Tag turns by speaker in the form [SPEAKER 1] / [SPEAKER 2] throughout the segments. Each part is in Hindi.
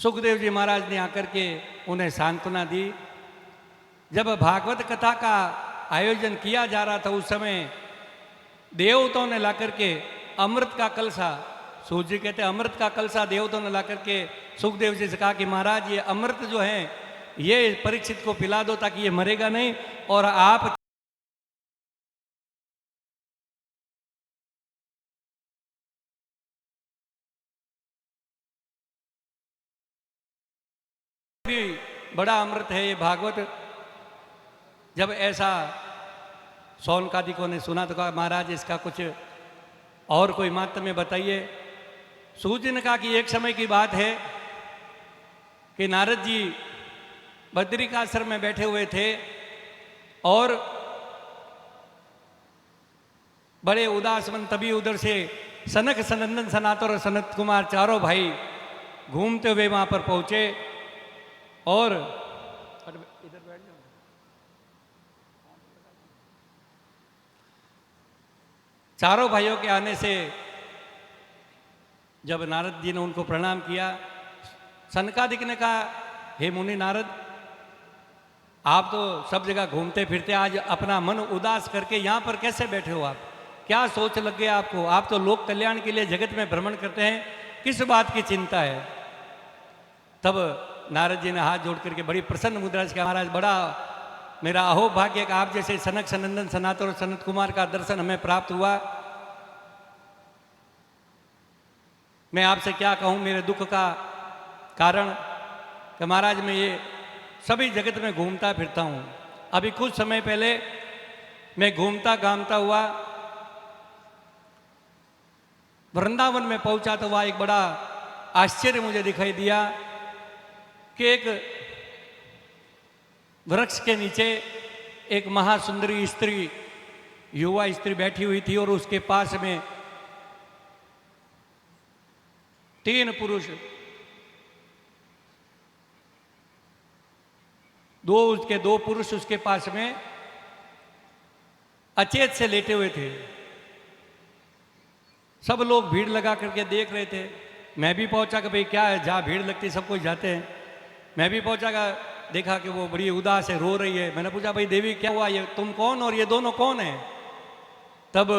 [SPEAKER 1] सुखदेव जी महाराज ने आकर के उन्हें सांत्वना दी। जब भागवत कथा का आयोजन किया जा रहा था उस समय देवताओं ने ला करके अमृत का कलसा, सूर्य जी कहते अमृत का कलसा देवताओं ने ला करके सुखदेव जी से कहा कि महाराज ये अमृत जो है ये परीक्षित को पिला दो ताकि ये मरेगा नहीं, और आप भी बड़ा अमृत है ये भागवत। जब ऐसा सौनकादिकों ने सुना तो कहा महाराज इसका कुछ और कोई मात्म्य बताइए। सूर्य ने कहा कि एक समय की बात है कि नारद जी बद्रिकाश्रम में बैठे हुए थे और बड़े उदास मन, तभी उधर से सनक सनंदन सनातन और सनत कुमार चारों भाई घूमते हुए वहां पर पहुंचे और इधर बैठ जाओ। चारों भाइयों के आने से जब नारद जी ने उनको प्रणाम किया, सनकादिक ने कहा हे मुनि नारद, आप तो सब जगह घूमते फिरते, आज अपना मन उदास करके यहाँ पर कैसे बैठे हो? आप क्या सोच लग गया आपको? आप तो लोक कल्याण के लिए जगत में भ्रमण करते हैं, किस बात की चिंता है? तब नारद जी ने हाथ जोड़ करके बड़ी प्रसन्न मुद्रा से कहा महाराज बड़ा मेरा अहोभाग्य कि आप जैसे सनक सनंदन सनातन और सनत कुमार का दर्शन हमें प्राप्त हुआ। मैं आपसे क्या कहूँ मेरे दुख का कारण कि महाराज मैं ये सभी जगत में घूमता फिरता हूँ। अभी कुछ समय पहले मैं घूमता घामता हुआ वृंदावन में पहुंचा तो वहाँ एक बड़ा आश्चर्य मुझे दिखाई दिया कि एक वृक्ष के नीचे एक महासुंदरी स्त्री, युवा स्त्री बैठी हुई थी और उसके पास में 3 पुरुष, उसके 2 पुरुष उसके पास में अचेत से लेटे हुए थे। सब लोग भीड़ लगा करके देख रहे थे। मैं भी पहुंचा कि भाई क्या है, जहाँ भीड़ लगती सब कोई जाते हैं। मैं भी पहुंचा का देखा कि वो बड़ी उदास है, रो रही है। मैंने पूछा भाई देवी क्या हुआ, ये तुम कौन और ये दोनों कौन हैं? तब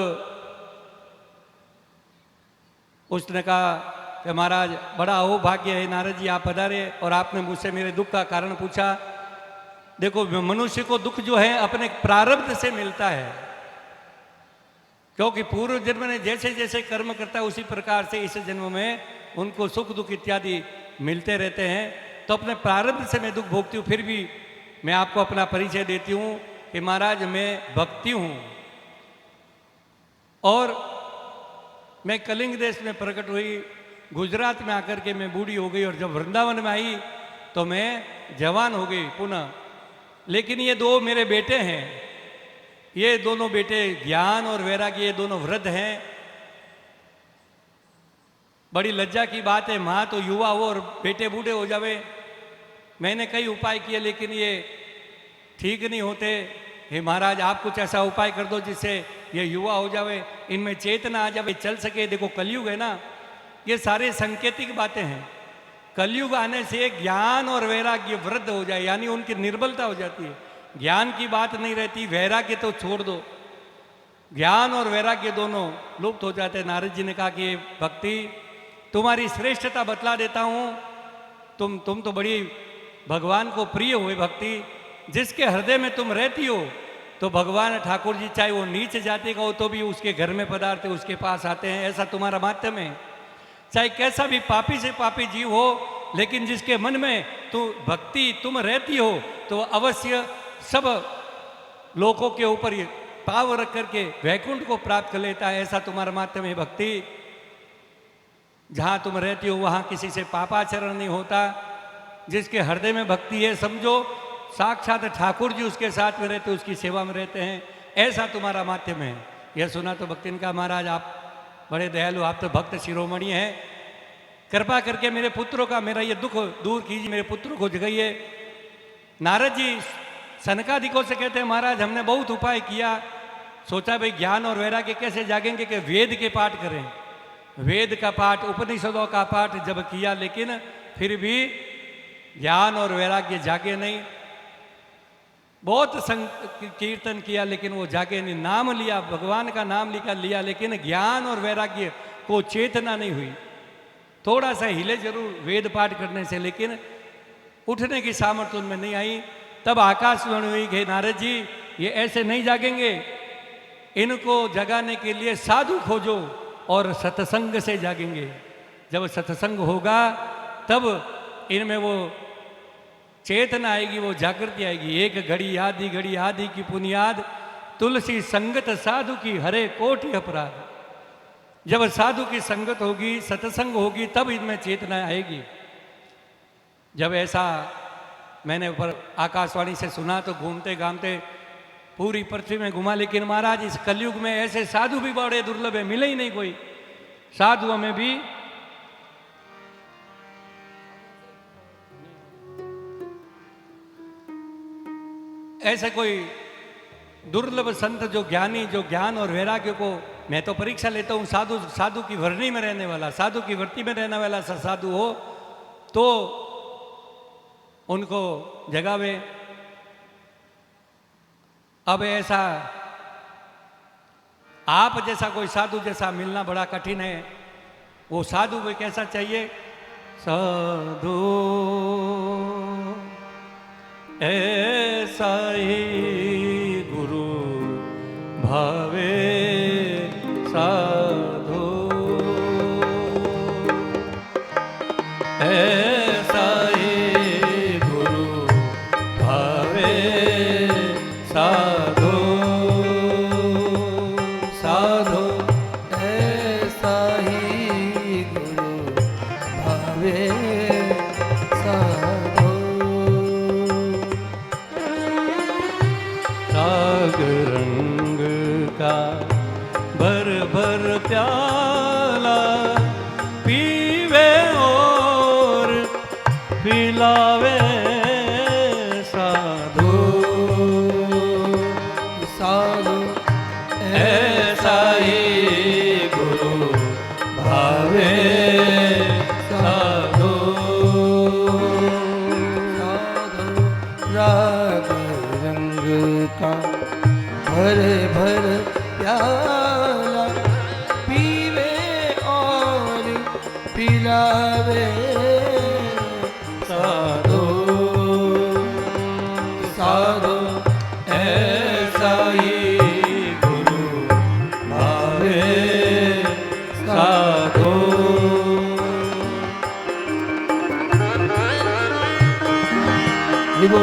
[SPEAKER 1] उसने कहा कि महाराज बड़ा अहोभाग्य है नारद जी आप पधारे और आपने मुझसे मेरे दुख का कारण पूछा। देखो मनुष्य को दुख जो है अपने प्रारब्ध से मिलता है, क्योंकि पूर्व जन्म में जैसे जैसे कर्म करता है उसी प्रकार से इस जन्म में उनको सुख दुख इत्यादि मिलते रहते हैं। तो अपने प्रारब्ध से मैं दुख भोगती हूँ। फिर भी मैं आपको अपना परिचय देती हूँ कि महाराज मैं भक्ति हूँ और मैं कलिंग देश में प्रकट हुई, गुजरात में आकर के मैं बूढ़ी हो गई और जब वृंदावन में आई तो मैं जवान हो गई पुनः। लेकिन ये 2 मेरे बेटे हैं, ये दोनों बेटे ज्ञान और वैराग्य, ये दोनों वृद्ध हैं। बड़ी लज्जा की बात है, माँ तो युवा हो और बेटे बूढ़े हो जावे। मैंने कई उपाय किए लेकिन ये ठीक नहीं होते। हे महाराज आप कुछ ऐसा उपाय कर दो जिससे ये युवा हो जावे, इनमें चेतना आ जावे, चल सके। देखो कलयुग है ना, ये सारे संकेतिक बातें हैं। कलयुग आने से ज्ञान और वैराग्य वृद्ध हो जाए, यानी उनकी निर्बलता हो जाती है। ज्ञान की बात नहीं रहती, वैराग्य तो छोड़ दो, ज्ञान और वैराग्य दोनों लुप्त हो जाते हैं। नारद जी ने कहा कि भक्ति तुम्हारी श्रेष्ठता बतला देता हूँ। तुम तो बड़ी भगवान को प्रिय हुए भक्ति, जिसके हृदय में तुम रहती हो तो भगवान ठाकुर जी चाहे वो नीच जाति का हो तो भी उसके घर में पधारते, उसके पास आते हैं। ऐसा तुम्हारा माध्यम है। चाहे कैसा भी पापी से पापी जीव हो, लेकिन जिसके मन में भक्ति तुम रहती हो तो अवश्य सब लोगों के ऊपर पाव रख करके वैकुंठ को प्राप्त कर लेता है। ऐसा तुम्हारा माध्यम है भक्ति। जहाँ तुम रहती हो वहाँ किसी से पापाचरण नहीं होता। जिसके हृदय में भक्ति है समझो साक्षात ठाकुर जी उसके साथ में रहते, उसकी सेवा में रहते हैं। ऐसा तुम्हारा माध्यम है। यह सुना तो भक्तिन का महाराज आप बड़े दयालु, आप तो भक्त शिरोमणि हैं, कृपा करके मेरे पुत्रों का मेरा ये दुख दूर कीजिए, मेरे पुत्रों को जगाइए। नारद जी सनकादिकों से कहते हैं महाराज हमने बहुत उपाय किया, सोचा भाई ज्ञान और वैराग्य कैसे जागेंगे कि वेद के पाठ करें। वेद का पाठ, उपनिषदों का पाठ जब किया लेकिन फिर भी ज्ञान और वैराग्य जागे नहीं। बहुत कीर्तन किया लेकिन वो जागे नहीं। नाम लिया, भगवान का नाम लिया लेकिन ज्ञान और वैराग्य को चेतना नहीं हुई। थोड़ा सा हिले जरूर वेद पाठ करने से, लेकिन उठने की सामर्थ्य उनमें नहीं आई। तब आकाशवाणी हुई कि नारद जी ये ऐसे नहीं जागेंगे, इनको जगाने के लिए साधु खोजो और सत्संग से जागेंगे। जब सत्संग होगा तब इनमें वो चेतना आएगी, वो जागृति आएगी। एक घड़ी आधी घड़ी आधी की पुनियाद, तुलसी संगत साधु की हरे कोटि अपराध। जब साधु की संगत होगी, सत्संग होगी, तब इनमें चेतना आएगी। जब ऐसा मैंने ऊपर आकाशवाणी से सुना तो घूमते घामते पूरी पृथ्वी में घुमा, लेकिन महाराज इस कलयुग में ऐसे साधु भी बड़े दुर्लभ है, मिले ही नहीं कोई। साधुओं में भी ऐसे कोई दुर्लभ संत जो ज्ञानी, जो ज्ञान और वैराग्य को, मैं तो परीक्षा लेता हूँ, साधु की वर्णी में रहने वाला, साधु की वृत्ति में रहने वाला साधु हो तो उनको जगावे। अब ऐसा आप जैसा कोई साधु जैसा मिलना बड़ा कठिन है। वो साधु भी कैसा चाहिए? साधु ऐसा ही गुरु भावे, साधु ऐसा ही गुरु भावे, साधु साधु
[SPEAKER 2] ऐसा ही गुरु भावे, साधु।
[SPEAKER 1] राग रंग का भर भर प्याला पीवे और पिलावे, साधु
[SPEAKER 2] साधु
[SPEAKER 1] ऐसा ही गुरु भावे, साधु
[SPEAKER 2] साधु। राग रंग का भर भर प्याला पीवे और पिलावे,
[SPEAKER 1] साधु साधु ऐसा ही गुरु भावे, साधु
[SPEAKER 2] विभो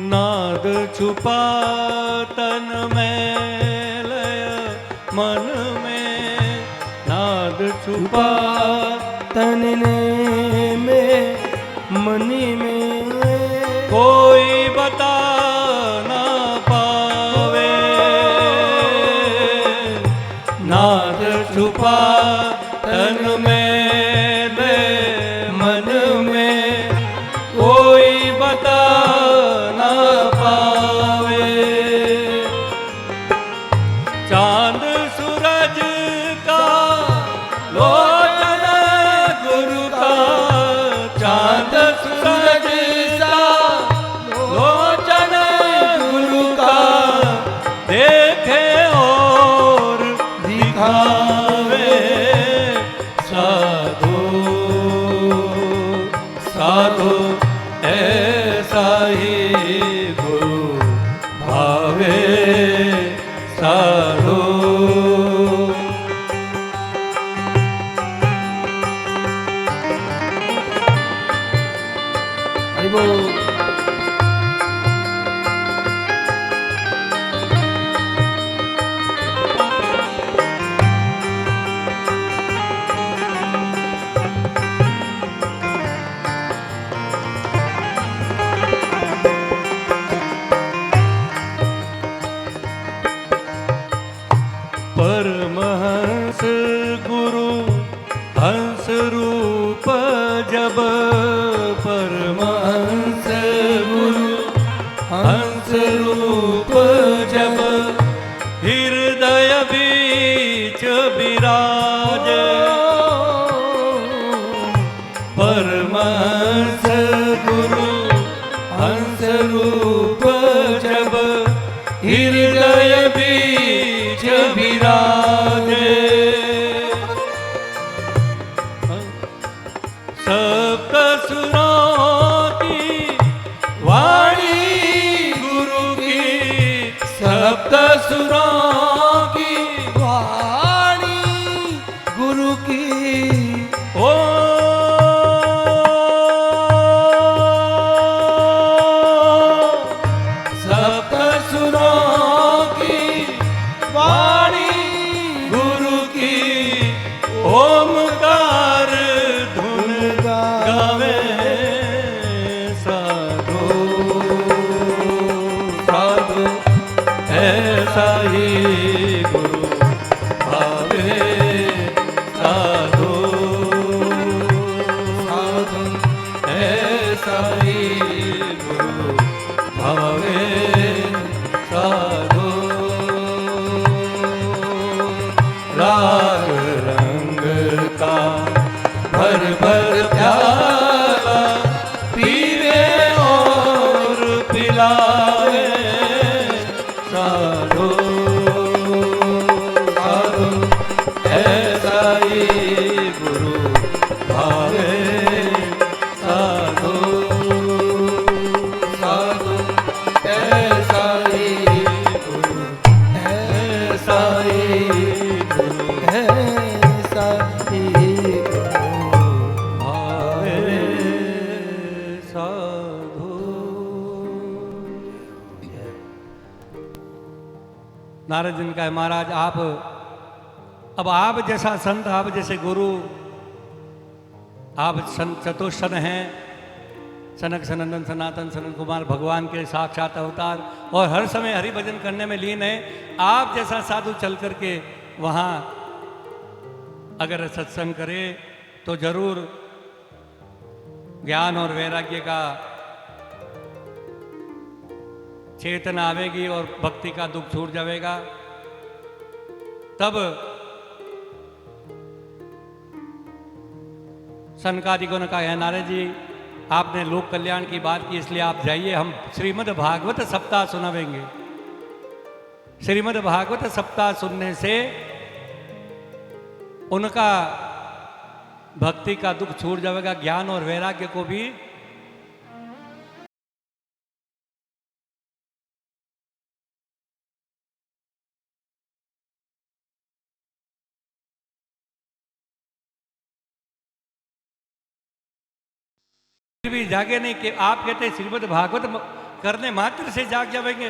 [SPEAKER 1] नाद छुपा तन में लय मन में, नाद छुपा
[SPEAKER 2] तन में मनी में,
[SPEAKER 1] कोई बता ना पावे। नाद छुपा तन में लय मन में, कोई बता ना पावे। चांद सूरज का लोचन गुरु का, चांद सूरज सा लोचन गुरु का, देखे और दिखावे, साधु साधु ऐसा ही गुरु भावे, साधु
[SPEAKER 2] हरिबो
[SPEAKER 1] परमहंस गुरु हंस रूप जब, परमहंस गुरु हंस रूप जब, हृदय बीच विराजे। परमहंस गुरु हंस रूप जब, हृदय बीच विराजे। सप्त सुरों की वाणी गुरु की, सप्त सुरों की
[SPEAKER 2] वाणी गुरु की।
[SPEAKER 1] ओ सप्त सुरों की वाणी गुरु की, ओमकार धुन गावे साधु साधु, ऐसा ही गुरु भावे साधु साधु, ऐसा ही गुरु भावे साधु। राग रंग का भर भर प्याला पीवे और पिलावे साधु साधु, ऐसा ही गुरु भावे साधु साधु, ऐसा ही गुरु, ऐसा ही गुरु
[SPEAKER 2] ऐसा ही
[SPEAKER 1] भावे साधु। नारद जी ने कहा महाराज आप, अब आप जैसा संत, आप जैसे गुरु, आप संत चतुष्सन हैं, सनक सनंदन सनातन सनत कुमार भगवान के साक्षात अवतार, और हर समय हरि भजन करने में लीन है। आप जैसा साधु चल करके वहाँ अगर सत्संग करे तो जरूर ज्ञान और वैराग्य का चेतना आवेगी और भक्ति का दुख छूट जाएगा। तब सनकादिकों ने कहा है नारद जी आपने लोक कल्याण की बात की, इसलिए आप जाइए, हम श्रीमद् भागवत सप्ताह सुनावेंगे। श्रीमद् भागवत सप्ताह सुनने से उनका भक्ति का दुख छूट जाएगा, ज्ञान और वैराग्य को भी भी जागे नहीं कि आप कहते श्रीमद् भागवत करने मात्र से जाग जाएंगे।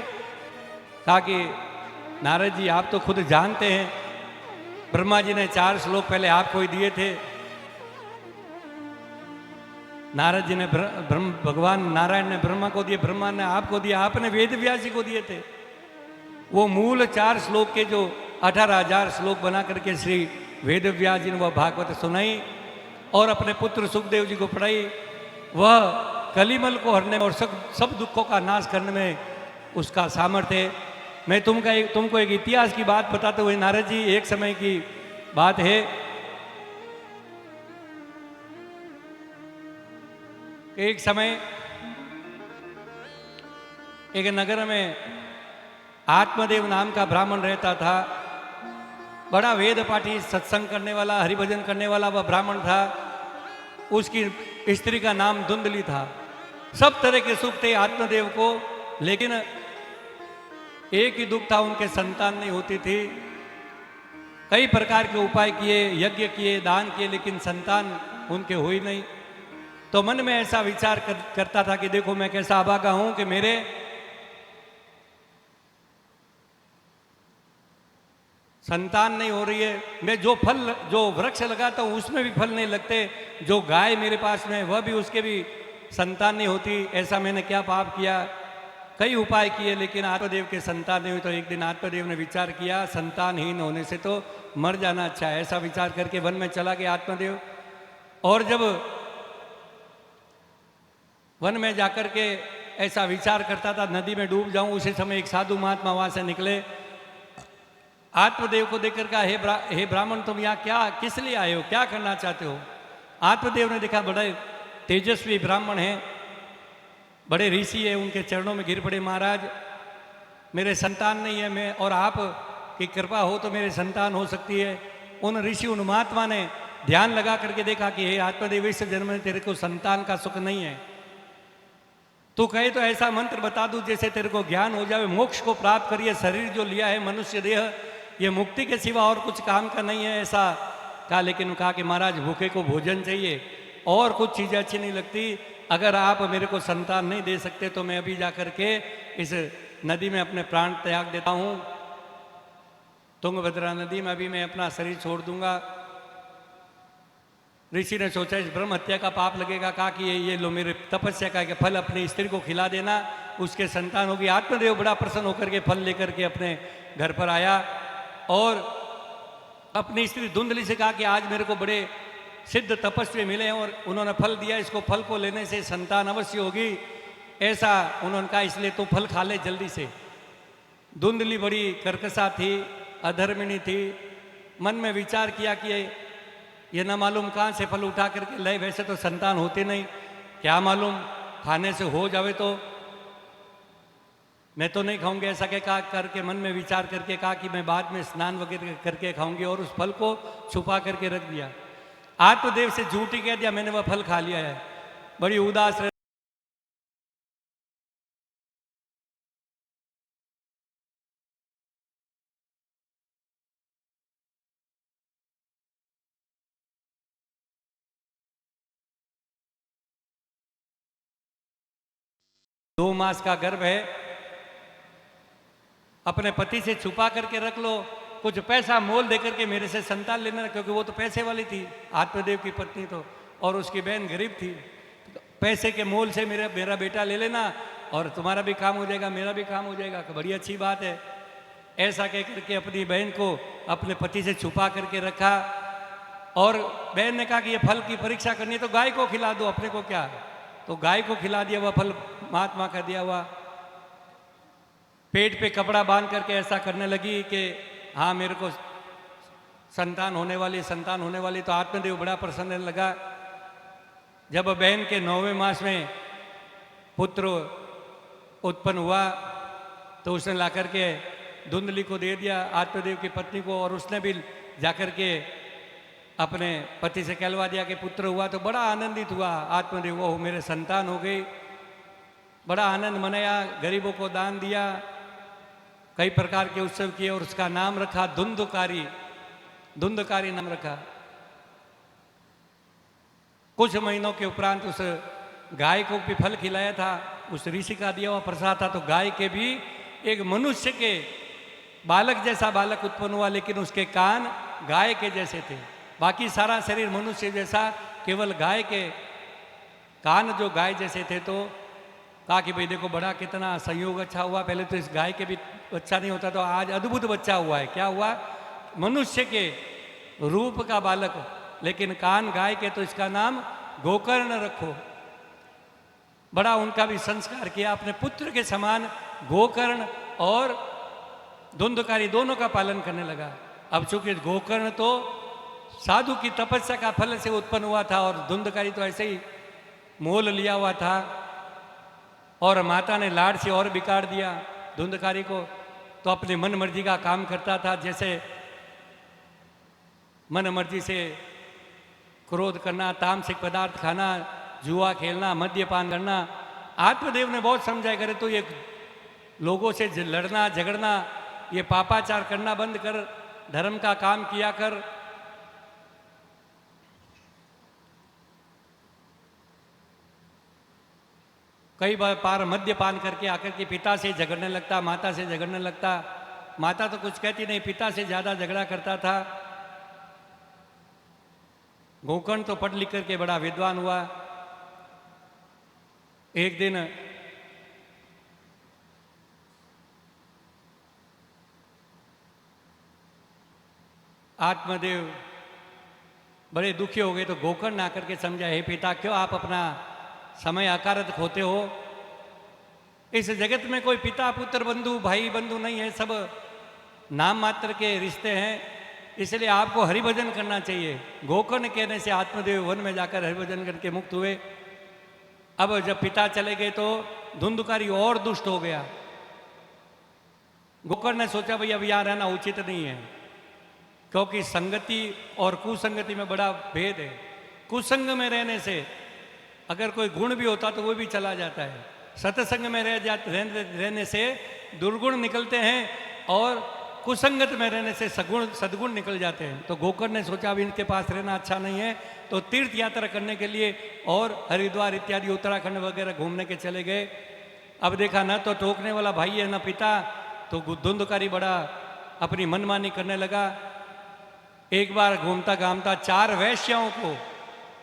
[SPEAKER 1] ताकि नारद जी आप तो खुद जानते हैं, ब्रह्मा जी ने 4 श्लोक पहले आपको ही दिए थे। नारद जी ने भगवान नारायण ने ब्रह्मा को दिए, ब्रह्मा ने आपको दिया, आपने वेद व्यास जी को दिए थे। वो मूल 4 श्लोक के जो 18,000 श्लोक बना करके श्री वेद व्यास जी ने वह भागवत सुनाई और अपने पुत्र सुखदेव जी को पढ़ाई। वह कलिमल को हरने में और सब दुखों का नाश करने में उसका सामर्थ्य है। मैं तुमको एक इतिहास की बात बताते हुए नारद जी, एक समय की बात है, एक समय एक नगर में आत्मदेव नाम का ब्राह्मण रहता था। बड़ा वेद पाठी, सत्संग करने वाला, हरिभजन करने वाला वह ब्राह्मण था। उसकी स्त्री का नाम धुंधली था। सब तरह के सुख थे आत्मदेव को, लेकिन एक ही दुख था, उनके संतान नहीं होती थी। कई प्रकार के उपाय किए, यज्ञ किए, दान किए, लेकिन संतान उनके हुई नहीं। तो मन में ऐसा विचार करता था कि देखो मैं कैसा अभागा हूं कि मेरे संतान नहीं हो रही है। मैं जो वृक्ष लगाता हूं उसमें भी फल नहीं लगते, जो गाय मेरे पास में वह भी, उसके भी संतान नहीं होती। ऐसा मैंने क्या पाप किया। कई उपाय किए, लेकिन आत्मदेव के संतान नहीं हुई। तो एक दिन आत्मदेव ने विचार किया, संतानहीन होने से तो मर जाना अच्छा है। ऐसा विचार करके वन में चला गया आत्मदेव। और जब वन में जाकर के ऐसा विचार करता था, नदी में डूब जाऊं, उसी समय एक साधु महात्मा वहां से निकले। आत्मदेव को देखकर कहा, हे ब्राह्मण, तुम यहाँ क्या, किस लिए आए हो, क्या करना चाहते हो? आत्मदेव ने देखा बड़े तेजस्वी ब्राह्मण हैं, बड़े ऋषि है, उनके चरणों में गिर पड़े, महाराज मेरे संतान नहीं है, मैं और आप की कृपा हो तो मेरे संतान हो सकती है। उन ऋषि, उन महात्मा ने ध्यान लगा करके देखा कि हे आत्मदेव, इस जन्म में तेरे को संतान का सुख नहीं है, तू कहे तो ऐसा मंत्र बता दूं जैसे तेरे को ज्ञान हो जाए, मोक्ष को प्राप्त करिए। शरीर जो लिया है मनुष्य देह, ये मुक्ति के सिवा और कुछ काम का नहीं है, ऐसा कहा। लेकिन कहा कि महाराज, भूखे को भोजन चाहिए और कुछ चीज़ें अच्छी नहीं लगती, अगर आप मेरे को संतान नहीं दे सकते तो मैं अभी जाकर के इस नदी में अपने प्राण त्याग देता हूँ, तुंगभद्रा नदी में अभी मैं अपना शरीर छोड़ दूंगा। ऋषि ने सोचा इस ब्रह्म हत्या का पाप लगेगा। कहा कि ये लो मेरे तपस्या का के फल अपनी स्त्री को खिला देना, उसके संतान होगी। आत्मदेव बड़ा प्रसन्न होकर के फल लेकर के अपने घर पर आया और अपनी स्त्री धुंधली से कहा कि आज मेरे को बड़े सिद्ध तपस्वी मिले हैं और उन्होंने फल दिया, इसको फल को लेने से संतान अवश्य होगी, ऐसा उन्होंने कहा, इसलिए तू फल खा ले जल्दी से। धुंधली बड़ी कर्कशा थी, अधर्मिणी थी, मन में विचार किया कि ये न मालूम कहाँ से फल उठा करके ले, वैसे तो संतान होती नहीं, क्या मालूम खाने से हो जावे तो मैं तो नहीं खाऊंगी, ऐसा क्या कहा करके मन में विचार करके कहा कि मैं बाद में स्नान वगैरह करके खाऊंगी, और उस फल को छुपा करके रख दिया। आत्मदेव से झूठी कह दिया मैंने वह फल खा लिया है। बड़ी उदास रह 2 मास का गर्भ है, अपने पति से छुपा करके रख लो, कुछ पैसा मोल देकर के मेरे से संतान लेना, क्योंकि वो तो पैसे वाली थी आत्मदेव की पत्नी तो, और उसकी बहन गरीब थी। पैसे के मोल से मेरा बेटा ले लेना और तुम्हारा भी काम हो जाएगा, मेरा भी काम हो जाएगा, तो बड़ी अच्छी बात है। ऐसा कह करके अपनी बहन को अपने पति से छुपा करके रखा। और बहन ने कहा कि ये फल की परीक्षा करनी है तो गाय को खिला दो, अपने को क्या। तो गाय को खिला दिया, वह फल महात्मा का दिया हुआ। पेट पे कपड़ा बांध करके ऐसा करने लगी कि हाँ मेरे को संतान होने वाली। तो आत्मदेव बड़ा प्रसन्न लगा। जब बहन के 9वें मास में पुत्र उत्पन्न हुआ तो उसने ला करके धुंधली को दे दिया, आत्मदेव की पत्नी को, और उसने भी जाकर के अपने पति से कहलवा दिया कि पुत्र हुआ। तो बड़ा आनंदित हुआ आत्मदेव, वो मेरे संतान हो गई, बड़ा आनंद मनाया, गरीबों को दान दिया, कई प्रकार के उत्सव किए और उसका नाम रखा धुंधकारी नाम रखा। कुछ महीनों के उपरांत उस गाय को भी फल खिलाया था, उस ऋषि का दिया हुआ प्रसाद था। तो गाय के भी एक मनुष्य के बालक जैसा बालक उत्पन्न हुआ, लेकिन उसके कान गाय के जैसे थे, बाकी सारा शरीर मनुष्य जैसा, केवल गाय के कान जो गाय जैसे थे। तो कहा कि भाई देखो बड़ा कितना संयोग अच्छा हुआ, पहले तो इस गाय के भी बच्चा नहीं होता, तो आज अद्भुत बच्चा हुआ है। क्या हुआ? मनुष्य के रूप का बालक, लेकिन कान गाय के, तो इसका नाम गोकर्ण रखो। बड़ा उनका भी संस्कार किया, अपने पुत्र के समान गोकर्ण और धुंधकारी दोनों का पालन करने लगा। अब चूंकि गोकर्ण तो साधु की तपस्या का फल से उत्पन्न हुआ था और धुंधकारी तो ऐसे ही मोल लिया हुआ था, और माता ने लाड़ से और बिगाड़ दिया धुंधकारी को। तो अपनी मन मर्जी का काम करता था, जैसे मन मर्जी से क्रोध करना, तामसिक पदार्थ खाना, जुआ खेलना, मद्यपान करना। आत्मदेव ने बहुत समझाया, करे तो ये लोगों से लड़ना झगड़ना, ये पापाचार करना बंद कर, धर्म का काम किया कर। कई बार मद्यपान करके आकर के पिता से झगड़ने लगता, माता से झगड़ने लगता। माता तो कुछ कहती नहीं, पिता से ज्यादा झगड़ा करता था। गोकर्ण तो पढ़ लिख करके बड़ा विद्वान हुआ। एक दिन आत्मदेव बड़े दुखी हो गए तो गोकर्ण आकर के समझा, हे पिता क्यों आप अपना समय अकारत खोते हो। इस जगत में कोई पिता पुत्र बंधु भाई बंधु नहीं है, सब नाम मात्र के रिश्ते हैं, इसलिए आपको हरिभजन करना चाहिए। गोकर्ण कहने से आत्मदेव वन में जाकर हरिभजन करके मुक्त हुए। अब जब पिता चले गए तो धुंधकारी और दुष्ट हो गया। गोकर्ण ने सोचा भाई अब यहाँ रहना उचित नहीं है, क्योंकि संगति और कुसंगति में बड़ा भेद है। कुसंग में रहने से अगर कोई गुण भी होता तो वो भी चला जाता है, सत्संग में रहने से दुर्गुण निकलते हैं और कुसंगत में रहने से सद्गुण निकल जाते हैं। तो गोकर्ण ने सोचा अब इनके पास रहना अच्छा नहीं है, तो तीर्थ यात्रा करने के लिए और हरिद्वार इत्यादि उत्तराखंड वगैरह घूमने के चले गए। अब देखा न तो टोकने वाला भाई है न पिता, तो धुंधकारी बड़ा अपनी मनमानी करने लगा। एक बार घूमता घामता 4 वैश्याओं को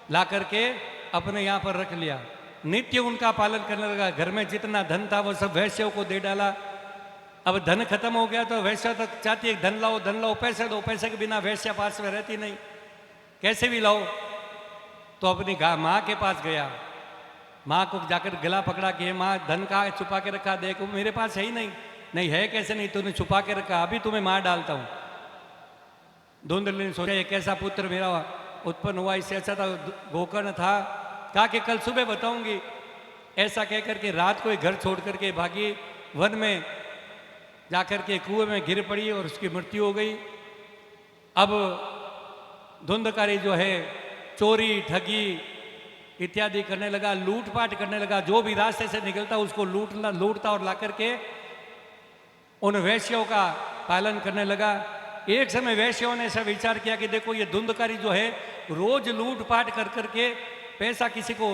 [SPEAKER 1] ला करके अपने यहाँ पर रख लिया, नित्य उनका पालन करने लगा। घर में जितना धन था वो सब वैश्यों को दे डाला। अब धन खत्म हो गया तो वैश्या तो चाहती है धन लाओ पैसे दो, पैसे के बिना वैश्या पास में रहती नहीं, कैसे भी लाओ। तो अपनी माँ के पास गया, माँ को जाकर गला पकड़ा कि माँ धन कहाँ छुपा के रखा, देखो मेरे पास है ही नहीं। नहीं है कैसे नहीं, तूने छुपा के रखा, अभी तुम्हें मार डालता हूँ। धुंधली ने सोचा ये कैसा पुत्र मेरा उत्पन्न हुआ, इससे अच्छा था गोकर्ण था। कहा कि कल सुबह बताऊंगी। ऐसा कहकर के रात को ही घर छोड़ करके भागी, वन में जाकर के कुएं में गिर पड़ी और उसकी मृत्यु हो गई। अब धुंधकारी जो है चोरी ठगी इत्यादि करने लगा, लूटपाट करने लगा, जो भी रास्ते से निकलता उसको लूटता और ला करके उन वैश्यों का पालन करने लगा। एक समय वैश्यों ने ऐसा विचार किया कि देखो ये धुंधकारी जो है रोज लूटपाट कर करके पैसा किसी को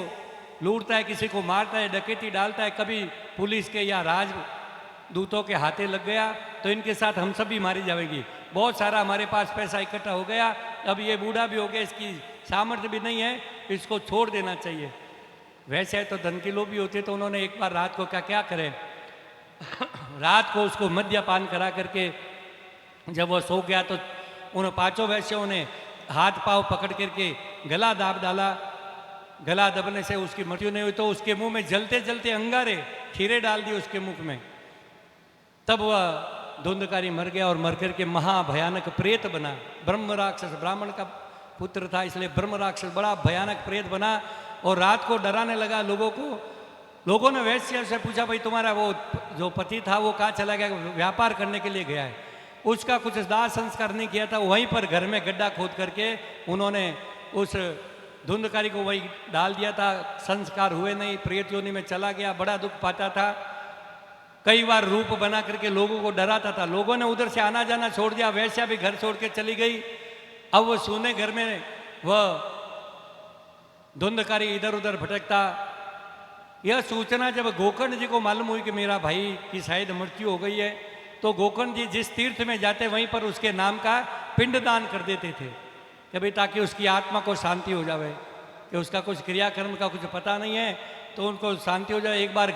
[SPEAKER 1] लूटता है, किसी को मारता है, डकैती डालता है, कभी पुलिस के या राजदूतों के हाथे लग गया तो इनके साथ हम सब भी मारी जाएगी। बहुत सारा हमारे पास पैसा इकट्ठा हो गया, अब ये बूढ़ा भी हो गया, इसकी सामर्थ्य भी नहीं है, इसको छोड़ देना चाहिए। वैसे तो धन के लोभी होते, तो उन्होंने एक बार रात को क्या करें रात को उसको मद्यपान करा करके जब वो सो गया तो उन 5 वैश्यों ने हाथ पांव पकड़ करके गला दाब डाला। गला दबने से उसकी मृत्यु नहीं हुई तो उसके मुंह में जलते जलते अंगारे खीरे डाल दिए उसके मुख में। तब वह धुंधकारी मर गया और मर करके महाभयानक प्रेत बना। ब्रह्म राक्षस, ब्राह्मण का पुत्र था इसलिए ब्रह्म राक्षस बड़ा भयानक प्रेत बना और रात को डराने लगा लोगों को। लोगों ने वैश्य से पूछा भाई तुम्हारा वो जो पति था वो कहाँ चला गया, व्यापार करने के लिए गया है। उसका कुछ दाह संस्कार नहीं किया था, वहीं पर घर में गड्ढा खोद करके उन्होंने उस धुंधकारी को वही डाल दिया था। संस्कार हुए नहीं, प्रेत योनि में चला गया, बड़ा दुख पाता था। कई बार रूप बना करके लोगों को डराता था। लोगों ने उधर से आना जाना छोड़ दिया, वैश्या भी घर छोड़ के चली गई। अब वो सोने घर में वह धुंधकारी इधर उधर भटकता। यह सूचना जब गोकर्ण जी को मालूम हुई कि मेरा भाई की शायद मृत्यु हो गई है, तो गोकर्ण जी जिस तीर्थ में जाते वहीं पर उसके नाम का पिंडदान कर देते थे कि भाई ताकि उसकी आत्मा को शांति हो जाए, कि उसका कुछ क्रियाकर्म का कुछ पता नहीं है तो उनको शांति हो जाए। एक बार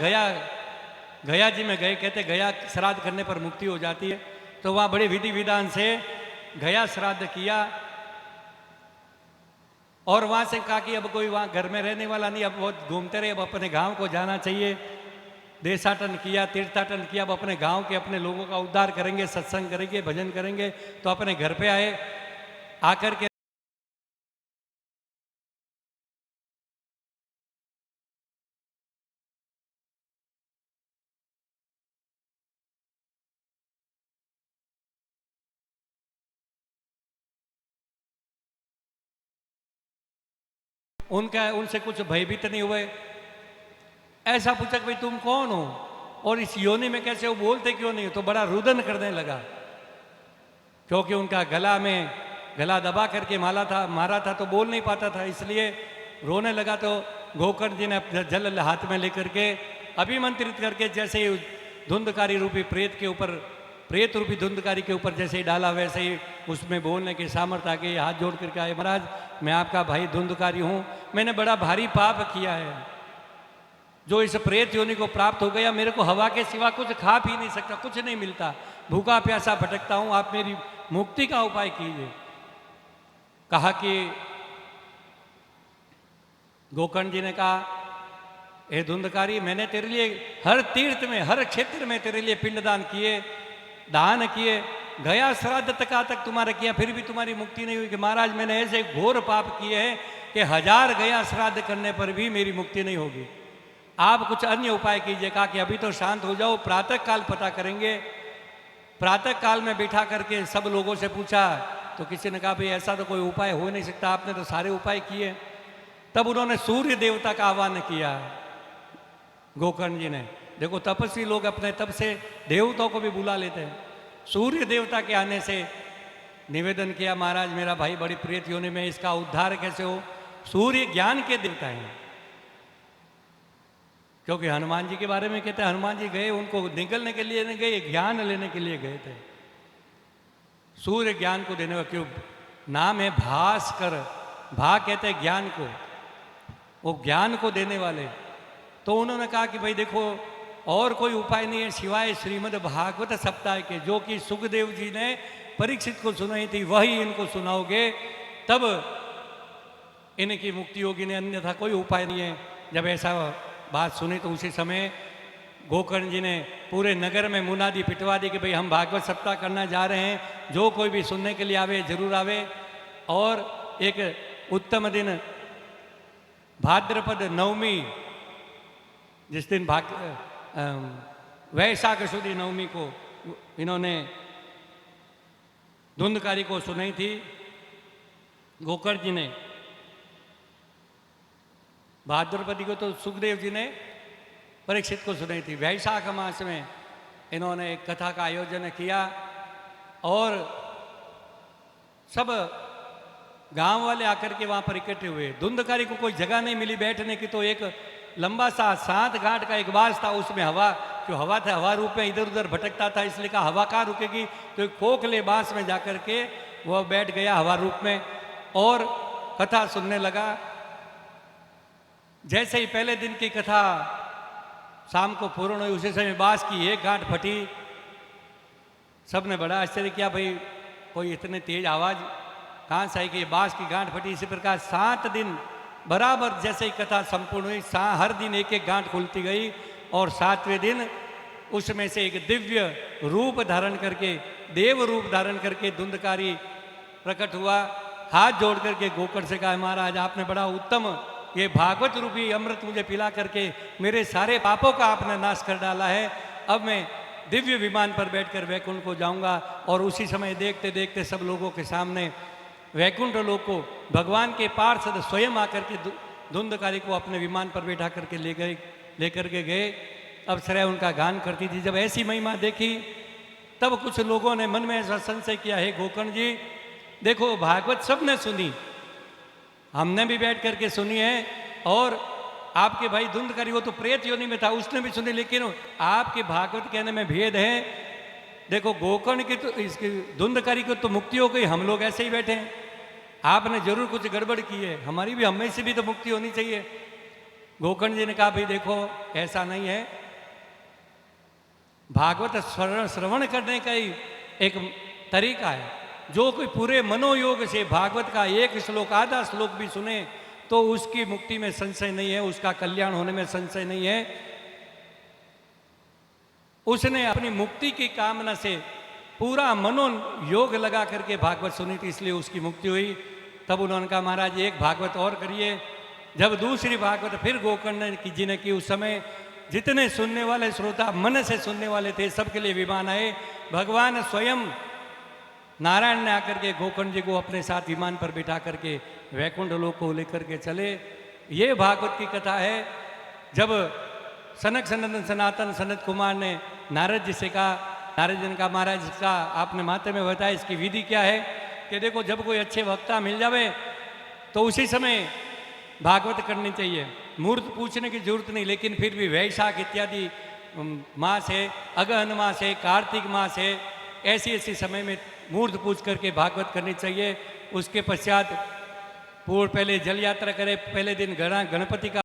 [SPEAKER 1] गया जी में गए, कहते गया श्राद्ध करने पर मुक्ति हो जाती है, तो वहाँ बड़े विधि विधान से गया श्राद्ध किया और वहाँ से कहा कि अब कोई वहाँ घर में रहने वाला नहीं, अब बहुत घूमते रहे, अब अपने गांव को जाना चाहिए। देशाटन किया, तीर्थाटन किया, अब अपने गांव के अपने लोगों का उद्धार करेंगे, सत्संग करेंगे, भजन करेंगे। तो अपने घर पे आए, आकर के उनसे कुछ भयभीत नहीं हुए। ऐसा पूछा कि भाई तुम कौन हो और इस योनि में कैसे हो, बोलते क्यों नहीं हो? तो बड़ा रुदन करने लगा, क्योंकि उनका गला दबा करके मारा था तो बोल नहीं पाता था, इसलिए रोने लगा। तो गोकर्ण जी ने जल हाथ में लेकर के अभिमंत्रित करके जैसे ही धुंधकारी रूपी प्रेत रूपी धुंधकारी के ऊपर जैसे ही डाला, वैसे ही उसमें बोलने की सामर्थ्य आ गई। हाथ जोड़ करके आए, महाराज मैं आपका भाई धुंधकारी हूँ, मैंने बड़ा भारी पाप किया है जो इस प्रेत योनि को प्राप्त हो गया। मेरे को हवा के सिवा कुछ खा पी नहीं सकता, कुछ नहीं मिलता, भूखा प्यासा भटकता हूँ, आप मेरी मुक्ति का उपाय कीजिए। कहा कि गोकर्ण जी ने कहा, हे धुंधकारी, मैंने तेरे लिए हर तीर्थ में, हर क्षेत्र में तेरे लिए पिंडदान किए, दान किए, गया श्राद्ध तक तुम्हारा किया, फिर भी तुम्हारी मुक्ति नहीं हुई। कि महाराज मैंने ऐसे घोर पाप किए हैं कि 1000 गया श्राद्ध करने पर भी मेरी मुक्ति नहीं होगी, आप कुछ अन्य उपाय कीजिए। कहा कि अभी तो शांत हो जाओ, प्रातः काल पता करेंगे। प्रातः काल में बिठा करके सब लोगों से पूछा तो किसी ने कहा भाई ऐसा तो कोई उपाय हो नहीं सकता, आपने तो सारे उपाय किए। तब उन्होंने सूर्य देवता का आह्वान किया गोकर्ण जी ने। देखो तपस्वी लोग अपने तप से देवताओं को भी बुला लेते हैं। सूर्य देवता के आने से निवेदन किया, महाराज मेरा भाई बड़ी प्रेत योनि में, इसका उद्धार कैसे हो। सूर्य ज्ञान के देवता हैं, क्योंकि हनुमान जी के बारे में कहते हैं हनुमान जी गए उनको निगलने के लिए नहीं गए, ज्ञान लेने के लिए गए थे। सूर्य ज्ञान को देने वाला, क्यों नाम है भास्कर, भा कहते हैं ज्ञान को, वो ज्ञान को देने वाले। तो उन्होंने कहा कि भाई देखो और कोई उपाय नहीं है सिवाय श्रीमद् भागवत सप्ताह के, जो कि सुखदेव जी ने परीक्षित को सुनाई थी, वही इनको सुनाओगे तब इनकी मुक्ति होगी, ने अन्यथा कोई उपाय नहीं है। जब ऐसा बात सुनी तो उसी समय गोकर्ण जी ने पूरे नगर में मुनादी पिटवा दी कि भाई हम भागवत सप्ताह करना जा रहे हैं, जो कोई भी सुनने के लिए आवे जरूर आवे। और एक उत्तम दिन भाद्रपद नवमी, जिस दिन वैशाख शुद्ध नवमी को इन्होंने धुंधकारी को सुनाई थी गोकर्ण जी ने। भाद्रपदी को तो सुखदेव जी ने परीक्षित को सुनाई थी। वैशाख मास में इन्होंने एक कथा का आयोजन किया और सब गांव वाले आकर के वहां पर इकट्ठे हुए। धुंधकारी को कोई जगह नहीं मिली बैठने की, तो एक लंबा सा 7 गांठ का एक बांस था, उसमें हवा, जो हवा था हवा रूप में इधर उधर भटकता था, इसलिए कहा हवा कहाँ रुकेगी, तो एक खोखले बांस में जाकर के वह बैठ गया हवा रूप में और कथा सुनने लगा। जैसे ही पहले दिन की कथा शाम को पूर्ण हुई, उसी समय बांस की एक गांठ फटी। सबने बड़ा आश्चर्य किया, भाई कोई इतने तेज आवाज कहाँ से आई कि बांस की गांठ फटी। इसी प्रकार 7 दिन बराबर जैसे ही कथा संपूर्ण हुई, हर दिन एक एक गांठ खुलती गई और 7वें दिन उसमें से एक दिव्य रूप धारण करके, देव रूप धारण करके धुंधकारी प्रकट हुआ। हाथ जोड़ करके गोकर्ण से कहा, महाराज आपने बड़ा उत्तम ये भागवत रूपी अमृत मुझे पिला करके मेरे सारे पापों का आपने नाश कर डाला है। अब मैं दिव्य विमान पर बैठकर वैकुंठ को जाऊंगा। और उसी समय देखते देखते सब लोगों के सामने वैकुंठ लोक को भगवान के पार्षद स्वयं आकर के धुंधकारी को अपने विमान पर बैठा करके लेकर के गए। अब श्रेय उनका गान करती थी। जब ऐसी महिमा देखी तब कुछ लोगों ने मन में ऐसा संशय किया, हे गोकर्ण जी देखो भागवत सबने सुनी, हमने भी बैठ करके सुनी है, और आपके भाई धुंधकारी वो तो प्रेत योनि में था उसने भी सुनी, लेकिन आपके भागवत कहने में भेद है। देखो गोकर्ण की तो इसकी धुंधकारी को तो मुक्ति हो गई, हम लोग ऐसे ही बैठे हैं, आपने जरूर कुछ गड़बड़ की है, हमारी भी हमें से भी तो मुक्ति होनी चाहिए। गोकर्ण जी ने कहा भाई देखो ऐसा नहीं है, भागवत श्रवण करने का ही एक तरीका है। जो कोई पूरे मनोयोग से भागवत का एक श्लोक आधा श्लोक भी सुने तो उसकी मुक्ति में संशय नहीं है, उसका कल्याण होने में संशय नहीं है। उसने अपनी मुक्ति की कामना से पूरा मनोयोग लगा करके भागवत सुनी थी, इसलिए उसकी मुक्ति हुई। तब उन्होंने कहा महाराज एक भागवत और करिए। जब दूसरी भागवत फिर गोकर्ण जी ने की, उस समय जितने सुनने वाले श्रोता मन से सुनने वाले थे सबके लिए विमान आए। भगवान स्वयं नारायण ने आकर के गोकर्ण जी को अपने साथ विमान पर बिठा करके वैकुंठ लोक को लेकर के चले। ये भागवत की कथा है। जब सनक सनंदन सनातन सनत कुमार ने नारद जी से कहा, नारद जी ने कहा महाराज इसका आपने माते में बताया इसकी विधि क्या है, कि देखो जब कोई अच्छे वक्ता मिल जावे तो उसी समय भागवत करनी चाहिए, मुहूर्त पूछने की जरूरत नहीं। लेकिन फिर भी वैशाख इत्यादि मास है, अगहन मास है, कार्तिक मास है, ऐसी ऐसी समय में मुहूर्त पूछ करके भागवत करनी चाहिए। उसके पश्चात पूर्व पहले जल यात्रा करे, पहले दिन गणपति का